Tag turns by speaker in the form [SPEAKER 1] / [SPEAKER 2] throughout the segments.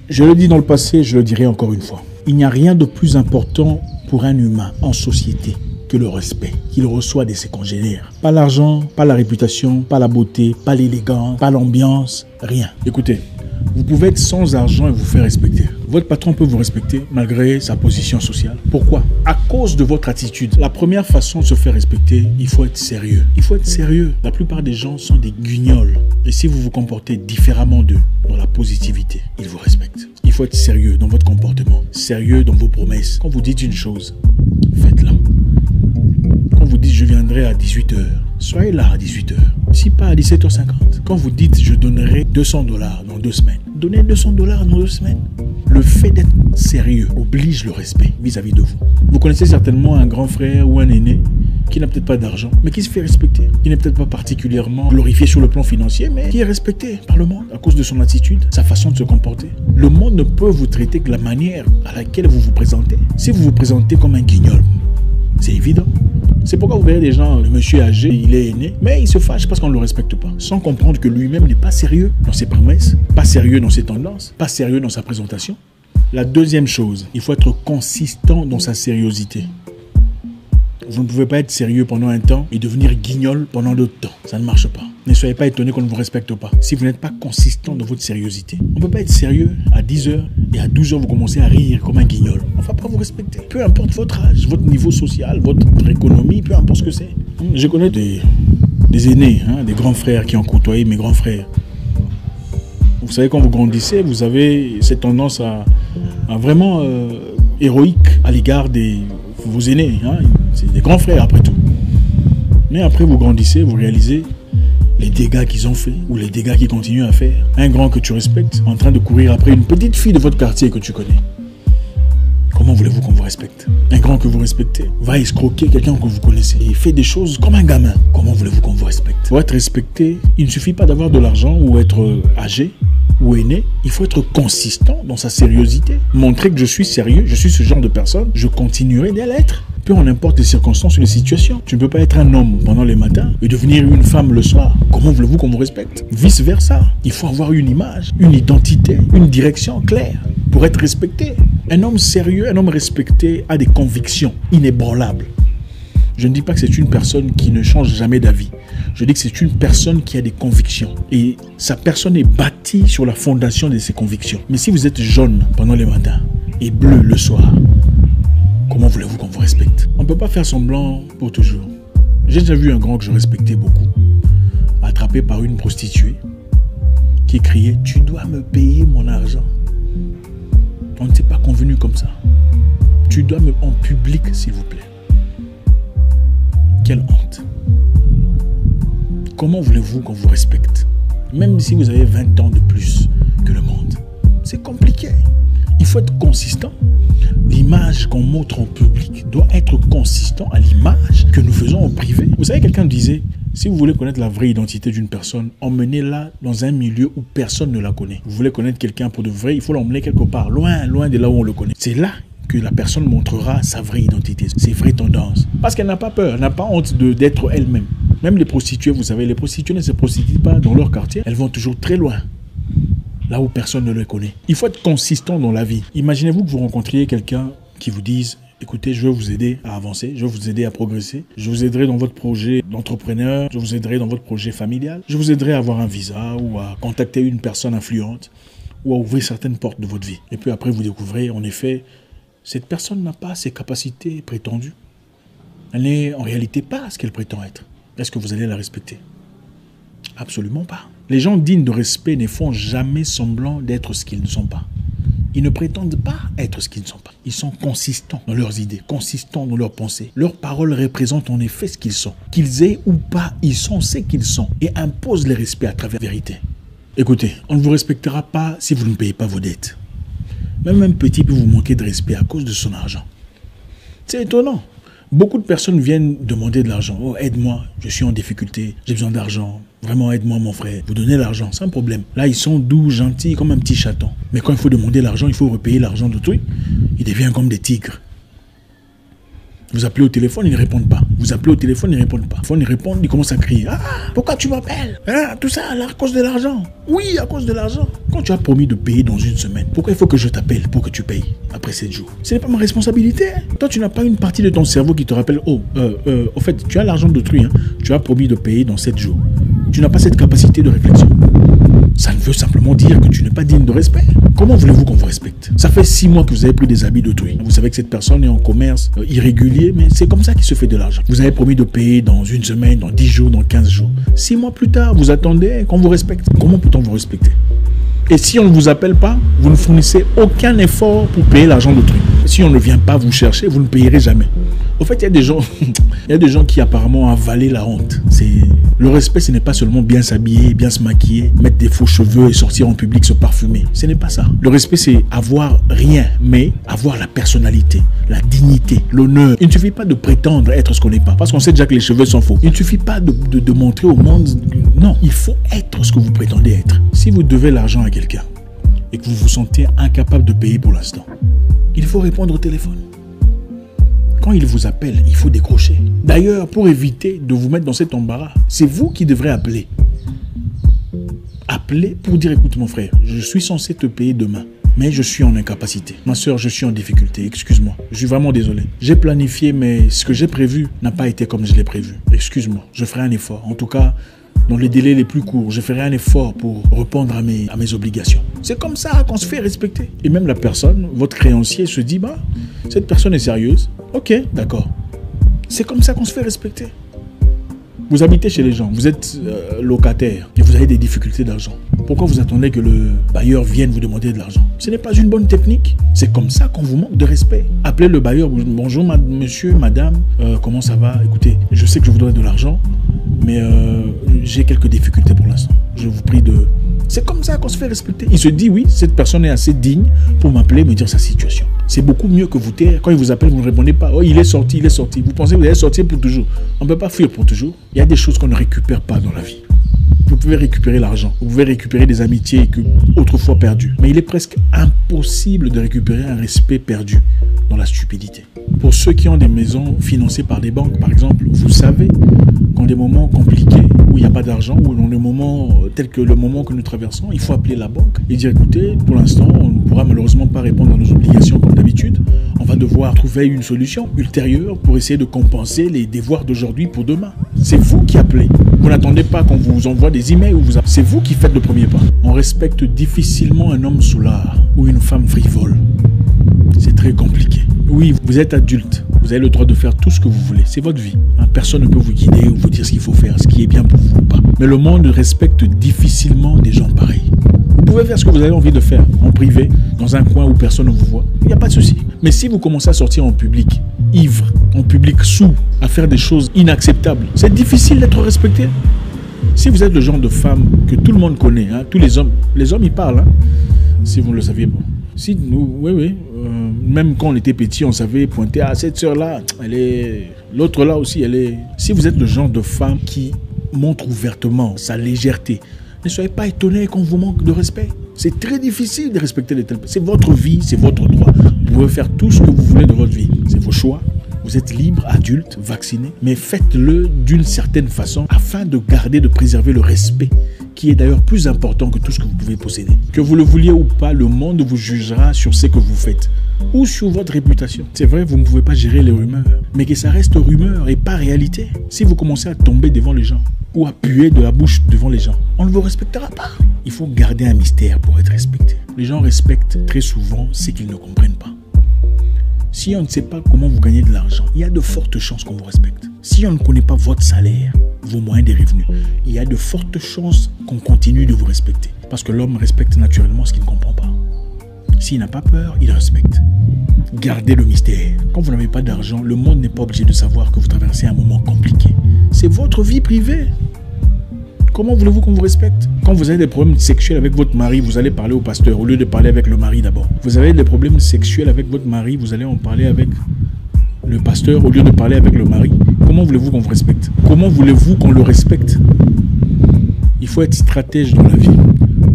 [SPEAKER 1] Je le dis dans le passé, je le dirai encore une fois. Il n'y a rien de plus important pour un humain en société que le respect qu'il reçoit de ses congénères. Pas l'argent, pas la réputation, pas la beauté, pas l'élégance, pas l'ambiance, rien. Écoutez, vous pouvez être sans argent et vous faire respecter. Votre patron peut vous respecter malgré sa position sociale. Pourquoi? À cause de votre attitude. La première façon de se faire respecter, il faut être sérieux. Il faut être sérieux. La plupart des gens sont des guignols. Et si vous vous comportez différemment d'eux, dans la positivité, ils vous respectent. Il faut être sérieux dans votre comportement. Sérieux dans vos promesses. Quand vous dites une chose, faites-la. Quand vous dites je viendrai à 18h, soyez là à 18h. Si pas à 17h50. Quand vous dites je donnerai $200 dans 2 semaines, donnez $200 dans 2 semaines. Le fait d'être sérieux oblige le respect vis-à-vis de vous. Vous connaissez certainement un grand frère ou un aîné qui n'a peut-être pas d'argent, mais qui se fait respecter. Il n'est peut-être pas particulièrement glorifié sur le plan financier, mais qui est respecté par le monde à cause de son attitude, sa façon de se comporter. Le monde ne peut vous traiter que la manière à laquelle vous vous présentez. Si vous vous présentez comme un guignol, c'est évident. C'est pourquoi vous verrez des gens, le monsieur âgé, il est aîné, mais il se fâche parce qu'on ne le respecte pas, sans comprendre que lui-même n'est pas sérieux dans ses promesses, pas sérieux dans ses tendances, pas sérieux dans sa présentation. La deuxième chose, il faut être consistant dans sa sérieuxité. Vous ne pouvez pas être sérieux pendant un temps et devenir guignol pendant d'autres temps. Ça ne marche pas. Ne soyez pas étonné qu'on ne vous respecte pas. Si vous n'êtes pas consistant dans votre sérieuxité, on ne peut pas être sérieux à 10h et à 12h vous commencez à rire comme un guignol. On ne va pas vous respecter. Peu importe votre âge, votre niveau social, votre économie, peu importe ce que c'est. Je connais des aînés, des grands frères qui ont côtoyé mes grands frères. Vous savez, quand vous grandissez, vous avez cette tendance à vraiment héroïque à l'égard de vos aînés. C'est des grands frères après tout. Mais après vous grandissez, vous réalisez les dégâts qu'ils ont fait ou les dégâts qu'ils continuent à faire. Un grand que tu respectes en train de courir après une petite fille de votre quartier que tu connais. Comment voulez-vous qu'on vous respecte? Un grand que vous respectez va escroquer quelqu'un que vous connaissez et fait des choses comme un gamin. Comment voulez-vous qu'on vous respecte? Pour être respecté, il ne suffit pas d'avoir de l'argent ou être âgé ou aîné, il faut être consistant dans sa sérieuxité. Montrer que je suis sérieux, je suis ce genre de personne, je continuerai d'y l'être. Peu en importe les circonstances ou les situations. Tu ne peux pas être un homme pendant les matins et devenir une femme le soir. Comment voulez-vous qu'on vous respecte? Vice versa. Il faut avoir une image, une identité, une direction claire pour être respecté. Un homme sérieux, un homme respecté a des convictions inébranlables. Je ne dis pas que c'est une personne qui ne change jamais d'avis. Je dis que c'est une personne qui a des convictions. Et sa personne est bâtie sur la fondation de ses convictions. Mais si vous êtes jaune pendant les matins et bleu le soir, comment voulez-vous qu'on vous respecte? On ne peut pas faire semblant pour toujours. J'ai déjà vu un grand que je respectais beaucoup, attrapé par une prostituée, qui criait « Tu dois me payer mon argent ». On ne s'est pas convenu comme ça. Tu dois me... En public, s'il vous plaît. Quelle honte. Comment voulez-vous qu'on vous respecte? Même si vous avez 20 ans de plus que le monde. C'est compliqué. Il faut être consistant. L'image qu'on montre en public doit être consistant à l'image que nous faisons en privé. Vous savez, quelqu'un disait, si vous voulez connaître la vraie identité d'une personne, emmenez-la dans un milieu où personne ne la connaît. Vous voulez connaître quelqu'un pour de vrai, il faut l'emmener quelque part, loin, loin de là où on le connaît. C'est là que la personne montrera sa vraie identité, ses vraies tendances. Parce qu'elle n'a pas peur, elle n'a pas honte d'être elle-même. Même les prostituées, vous savez, les prostituées ne se prostituent pas dans leur quartier, elles vont toujours très loin. Là où personne ne le connaît. Il faut être consistant dans la vie. Imaginez-vous que vous rencontriez quelqu'un qui vous dise « Écoutez, je veux vous aider à avancer, je veux vous aider à progresser, je vous aiderai dans votre projet d'entrepreneur, je vous aiderai dans votre projet familial, je vous aiderai à avoir un visa ou à contacter une personne influente ou à ouvrir certaines portes de votre vie. » Et puis après, vous découvrez, en effet, cette personne n'a pas ses capacités prétendues. Elle n'est en réalité pas ce qu'elle prétend être. Est-ce que vous allez la respecter? Absolument pas. Les gens dignes de respect ne font jamais semblant d'être ce qu'ils ne sont pas. Ils ne prétendent pas être ce qu'ils ne sont pas. Ils sont consistants dans leurs idées, consistants dans leurs pensées. Leurs paroles représentent en effet ce qu'ils sont. Qu'ils aient ou pas, ils sont ce qu'ils sont et imposent le respect à travers la vérité. Écoutez, on ne vous respectera pas si vous ne payez pas vos dettes. Même un petit peut vous manquer de respect à cause de son argent. C'est étonnant. Beaucoup de personnes viennent demander de l'argent. « Oh, aide-moi, je suis en difficulté, j'ai besoin d'argent. Vraiment, aide-moi mon frère. » Vous donnez l'argent, sans problème. Là, ils sont doux, gentils, comme un petit chaton. Mais quand il faut demander l'argent, il faut repayer l'argent d'autrui. Ils deviennent comme des tigres. Vous appelez au téléphone, ils ne répondent pas. Vous appelez au téléphone, ils ne répondent pas. Ils répondent, ils commencent à crier. Ah, pourquoi tu m'appelles? Tout ça à cause de l'argent. Oui, à cause de l'argent. Quand tu as promis de payer dans une semaine, pourquoi il faut que je t'appelle pour que tu payes après 7 jours? Ce n'est pas ma responsabilité. Toi, tu n'as pas une partie de ton cerveau qui te rappelle, au fait, tu as l'argent d'autrui. Tu as promis de payer dans 7 jours. Tu n'as pas cette capacité de réflexion. Ça ne veut simplement dire que tu n'es pas digne de respect. Comment voulez-vous qu'on vous respecte? Ça fait 6 mois que vous avez pris des habits d'autrui. Vous savez que cette personne est en commerce irrégulier, mais c'est comme ça qu'il se fait de l'argent. Vous avez promis de payer dans une semaine, dans 10 jours, dans 15 jours. 6 mois plus tard, vous attendez qu'on vous respecte. Comment peut-on vous respecter? Et si on ne vous appelle pas, vous ne fournissez aucun effort pour payer l'argent d'autrui. Si on ne vient pas vous chercher, vous ne payerez jamais. Au fait, il y a des gens qui apparemment ont avalé la honte. Le respect, ce n'est pas seulement bien s'habiller, bien se maquiller, mettre des faux cheveux et sortir en public se parfumer. Ce n'est pas ça. Le respect, c'est avoir rien, mais avoir la personnalité, la dignité, l'honneur. Il ne suffit pas de prétendre être ce qu'on n'est pas, parce qu'on sait déjà que les cheveux sont faux. Il ne suffit pas de montrer au monde. Non, il faut être ce que vous prétendez être. Si vous devez l'argent à quelqu'un et que vous vous sentez incapable de payer pour l'instant, il faut répondre au téléphone. Quand il vous appelle, il faut décrocher. D'ailleurs, pour éviter de vous mettre dans cet embarras, c'est vous qui devrez appeler. Appelez pour dire, écoute mon frère, je suis censé te payer demain, mais je suis en incapacité. Ma soeur, je suis en difficulté, excuse-moi. Je suis vraiment désolé. J'ai planifié, mais ce que j'ai prévu n'a pas été comme je l'ai prévu. Excuse-moi, je ferai un effort. En tout cas, dans les délais les plus courts, je ferai un effort pour répondre à mes obligations. C'est comme ça qu'on se fait respecter. Et même la personne, votre créancier, se dit, cette personne est sérieuse. Ok, d'accord. C'est comme ça qu'on se fait respecter. Vous habitez chez les gens, vous êtes locataire et vous avez des difficultés d'argent. Pourquoi vous attendez que le bailleur vienne vous demander de l'argent? Ce n'est pas une bonne technique. C'est comme ça qu'on vous manque de respect. Appelez le bailleur, bonjour monsieur, madame, comment ça va? Écoutez, je sais que je vous donne de l'argent, mais j'ai quelques difficultés pour l'instant. Je vous prie de... C'est comme ça qu'on se fait respecter. Il se dit, oui, cette personne est assez digne pour m'appeler, me dire sa situation. C'est beaucoup mieux que vous taire. Quand il vous appelle, vous ne répondez pas. Oh, il est sorti, il est sorti. Vous pensez que vous allez sortir pour toujours. On ne peut pas fuir pour toujours. Il y a des choses qu'on ne récupère pas dans la vie. Vous pouvez récupérer l'argent. Vous pouvez récupérer des amitiés autrefois perdues. Mais il est presque impossible de récupérer un respect perdu dans la stupidité. Pour ceux qui ont des maisons financées par des banques, par exemple, vous savez qu'en des moments compliqués, où il n'y a pas d'argent, ou dans des moments tels que le moment que nous traversons, il faut appeler la banque et dire, écoutez, pour l'instant, on ne pourra malheureusement pas répondre à nos obligations comme d'habitude. On va devoir trouver une solution ultérieure pour essayer de compenser les devoirs d'aujourd'hui pour demain. C'est vous qui appelez. Vous n'attendez pas qu'on vous envoie des emails ou c'est vous qui faites le premier pas. On respecte difficilement un homme soulard ou une femme frivole. C'est très compliqué. Oui, vous êtes adulte. Vous avez le droit de faire tout ce que vous voulez. C'est votre vie. Personne ne peut vous guider ou vous dire ce qu'il faut faire, ce qui est bien pour vous ou pas. Mais le monde respecte difficilement des gens pareils. Vous pouvez faire ce que vous avez envie de faire, en privé, dans un coin où personne ne vous voit. Il n'y a pas de souci. Mais si vous commencez à sortir en public, ivre, en public sous, à faire des choses inacceptables, c'est difficile d'être respecté. Si vous êtes le genre de femme que tout le monde connaît, tous les hommes ils parlent, si vous ne le saviez pas. Si nous, oui. Même quand on était petit, on savait pointer à cette sœur-là, elle est... L'autre là aussi, elle est... Si vous êtes le genre de femme qui montre ouvertement sa légèreté, ne soyez pas étonné qu'on vous manque de respect. C'est très difficile de respecter les telles personnes. C'est votre vie, c'est votre droit. Vous pouvez faire tout ce que vous voulez de votre vie. C'est vos choix. Vous êtes libre, adulte, vacciné, mais faites-le d'une certaine façon afin de garder, de préserver le respect, qui est d'ailleurs plus important que tout ce que vous pouvez posséder. Que vous le vouliez ou pas, le monde vous jugera sur ce que vous faites ou sur votre réputation. C'est vrai, vous ne pouvez pas gérer les rumeurs, mais que ça reste rumeur et pas réalité. Si vous commencez à tomber devant les gens ou à puer de la bouche devant les gens, on ne vous respectera pas. Il faut garder un mystère pour être respecté. Les gens respectent très souvent ce qu'ils ne comprennent pas. Si on ne sait pas comment vous gagnez de l'argent, il y a de fortes chances qu'on vous respecte. Si on ne connaît pas votre salaire, vos moyens de revenus, il y a de fortes chances qu'on continue de vous respecter. Parce que l'homme respecte naturellement ce qu'il ne comprend pas. S'il n'a pas peur, il respecte. Gardez le mystère. Quand vous n'avez pas d'argent, le monde n'est pas obligé de savoir que vous traversez un moment compliqué. C'est votre vie privée. Comment voulez-vous qu'on vous respecte? Quand vous avez des problèmes sexuels avec votre mari, vous allez parler au pasteur au lieu de parler avec le mari d'abord. Vous avez des problèmes sexuels avec votre mari, vous allez en parler avec le pasteur au lieu de parler avec le mari. Comment voulez-vous qu'on vous respecte? Comment voulez-vous qu'on le respecte? Il faut être stratège dans la vie.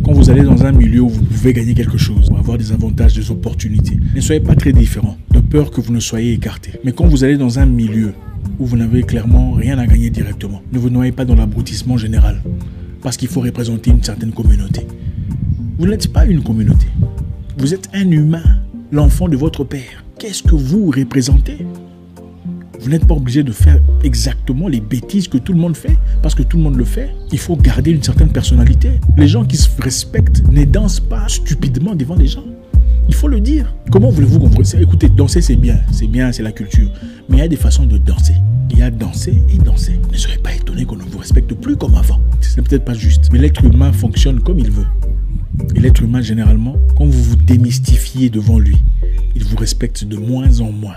[SPEAKER 1] Quand vous allez dans un milieu où vous pouvez gagner quelque chose, avoir des avantages, des opportunités, ne soyez pas très différent. Ne peur que vous ne soyez écarté. Mais quand vous allez dans un milieu où vous n'avez clairement rien à gagner directement, ne vous noyez pas dans l'abrutissement général, parce qu'il faut représenter une certaine communauté. Vous n'êtes pas une communauté. Vous êtes un humain, l'enfant de votre père. Qu'est-ce que vous représentez? Vous n'êtes pas obligé de faire exactement les bêtises que tout le monde fait, parce que tout le monde le fait. Il faut garder une certaine personnalité. Les gens qui se respectent ne dansent pas stupidement devant les gens. Il faut le dire. Comment voulez-vous comprendre? Écoutez, danser c'est bien, c'est la culture. Mais il y a des façons de danser. Il y a danser et danser. Ne soyez pas étonnés qu'on ne vous respecte plus comme avant. C'est peut-être pas juste. Mais l'être humain fonctionne comme il veut. Et l'être humain, généralement, quand vous vous démystifiez devant lui, il vous respecte de moins en moins.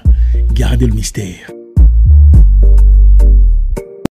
[SPEAKER 1] Gardez le mystère.